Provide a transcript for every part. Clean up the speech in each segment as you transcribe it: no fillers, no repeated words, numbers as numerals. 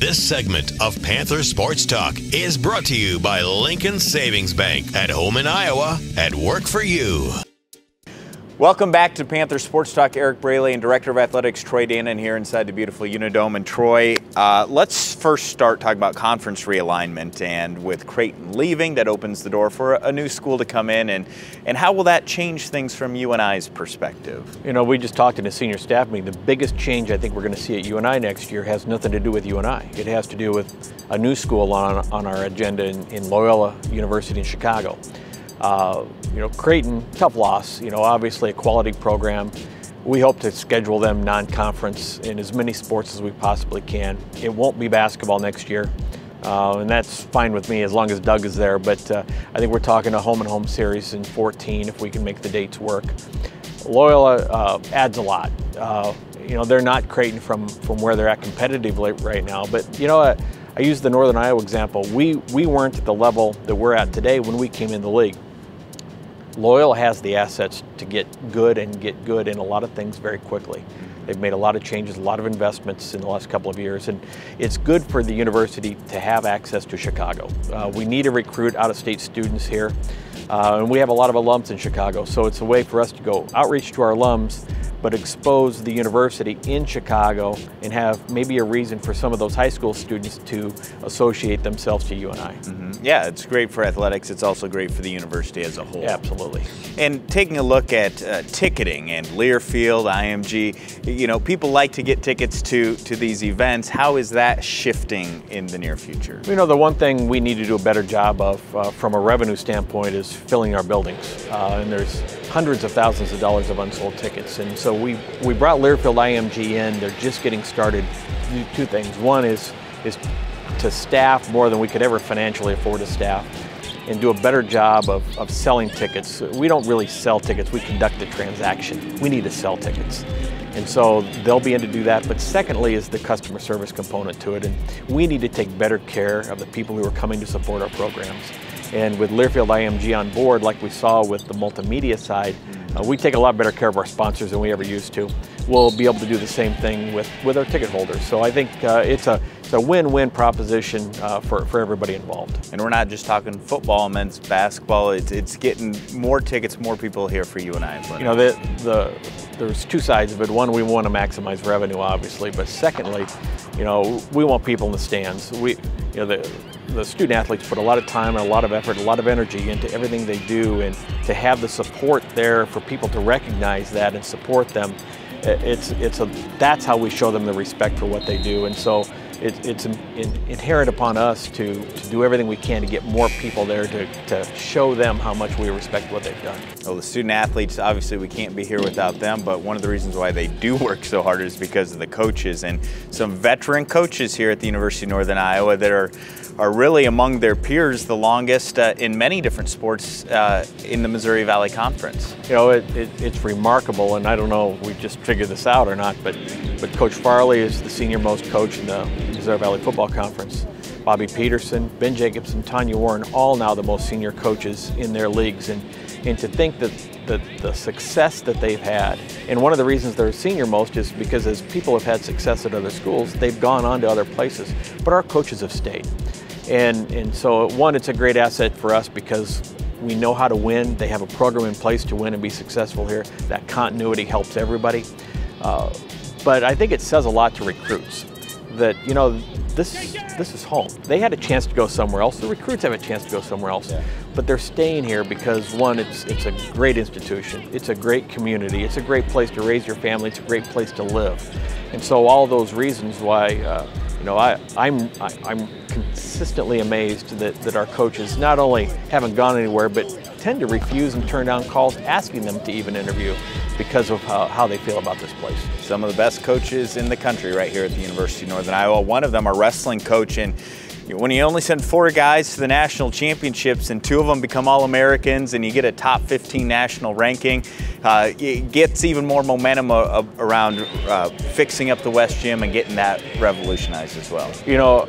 This segment of Panther Sports Talk is brought to you by Lincoln Savings Bank, at home in Iowa, at work for you. Welcome back to Panther Sports Talk. Eric Braley and Director of Athletics Troy Dannen here inside the beautiful Unidome. And Troy, let's first start talking about conference realignment, and with Creighton leaving, that opens the door for a new school to come in, and how will that change things from UNI's perspective? You know, we just talked in a senior staff meeting. The biggest change I think we're going to see at UNI next year has nothing to do with UNI. It has to do with a new school on our agenda in Loyola University in Chicago. You know, Creighton, tough loss, you know, obviously a quality program. We hope to schedule them non-conference in as many sports as we possibly can. It won't be basketball next year, and that's fine with me as long as Doug is there, but I think we're talking a home-and-home series in 14 if we can make the dates work. Loyola adds a lot. You know, they're not Creighton from where they're at competitively right now, but you know, I use the Northern Iowa example. We weren't at the level that we're at today when we came in the league. Loyola has the assets to get good in a lot of things very quickly. They've made a lot of changes, a lot of investments in the last couple of years, and it's good for the university to have access to Chicago. We need to recruit out-of-state students here, and we have a lot of alums in Chicago, so it's a way for us to go outreach to our alums, but expose the university in Chicago and have maybe a reason for some of those high school students to associate themselves to UNI. Mm-hmm. Yeah, it's great for athletics. It's also great for the university as a whole. Yeah, absolutely. And taking a look at ticketing and Learfield, IMG, you know, people like to get tickets to these events. How is that shifting in the near future? You know, the one thing we need to do a better job of from a revenue standpoint is filling our buildings. And there's hundreds of thousands of dollars of unsold tickets. And so we brought Learfield IMG in. They're just getting started. Two things. One is to staff more than we could ever financially afford to staff, and do a better job of selling tickets. We don't really sell tickets, we conduct the transaction. We need to sell tickets. And so they'll be in to do that. But secondly is the customer service component to it. And we need to take better care of the people who are coming to support our programs. And with Learfield IMG on board, like we saw with the multimedia side, we take a lot better care of our sponsors than we ever used to. We'll be able to do the same thing with our ticket holders. So I think it's a win-win proposition for everybody involved. And we're not just talking football, men's basketball. It's getting more tickets, more people here for UNI. You know, there's two sides of it. One, we want to maximize revenue, obviously, but secondly, you know, we want people in the stands. The student athletes put a lot of time and a lot of effort, a lot of energy into everything they do, and to have the support there for people to recognize that and support them, that's how we show them the respect for what they do. And so it's inherent upon us to do everything we can to get more people there to show them how much we respect what they've done. Well, the student athletes, obviously we can't be here without them, but one of the reasons why they do work so hard is because of the coaches, and some veteran coaches here at the University of Northern Iowa that are really among their peers the longest in many different sports in the Missouri Valley Conference. You know, it's remarkable, and I don't know if we just figured this out or not, but Coach Farley is the senior most coach in the Missouri Valley Football Conference. Bobby Peterson, Ben Jacobson, Tanya Warren, all now the most senior coaches in their leagues, and to think that the success that they've had, and one of the reasons they're senior most is because as people have had success at other schools, they've gone on to other places, but our coaches have stayed. And so, one, it's a great asset for us because we know how to win. They have a program in place to win and be successful here. That continuity helps everybody. But I think it says a lot to recruits that, you know, this is home. They had a chance to go somewhere else. The recruits have a chance to go somewhere else. Yeah. But they're staying here because, one, it's a great institution. It's a great community. It's a great place to raise your family. It's a great place to live. And so all those reasons why, you know, I'm consistently amazed that our coaches not only haven't gone anywhere, but tend to refuse and turn down calls asking them to even interview because of how they feel about this place. Some of the best coaches in the country right here at the University of Northern Iowa. One of them, a wrestling coach, and when you only send 4 guys to the national championships and 2 of them become All-Americans and you get a top 15 national ranking, it gets even more momentum around fixing up the West Gym and getting that revolutionized as well. You know,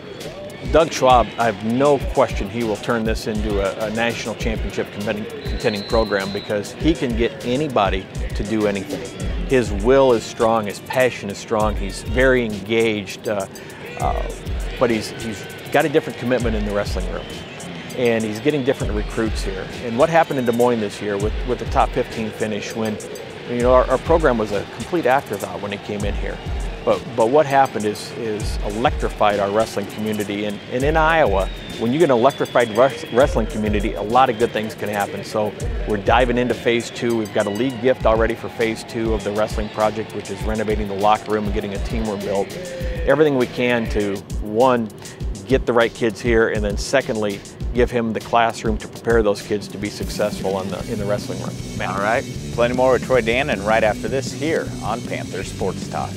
Doug Schwab, I have no question he will turn this into a national championship contending program because he can get anybody to do anything. His will is strong, his passion is strong, he's very engaged. But he's got a different commitment in the wrestling room. And he's getting different recruits here. And what happened in Des Moines this year with the top 15 finish, when our program was a complete afterthought when he came in here. But what happened is electrified our wrestling community. And in Iowa, when you get an electrified wrestling community, a lot of good things can happen. So we're diving into phase 2. We've got a league gift already for phase 2 of the wrestling project, which is renovating the locker room and getting a team room built. Everything we can to, one, get the right kids here, and then secondly, give him the classroom to prepare those kids to be successful in the wrestling room. All right, plenty more with Troy Dannen right after this here on Panther Sports Talk.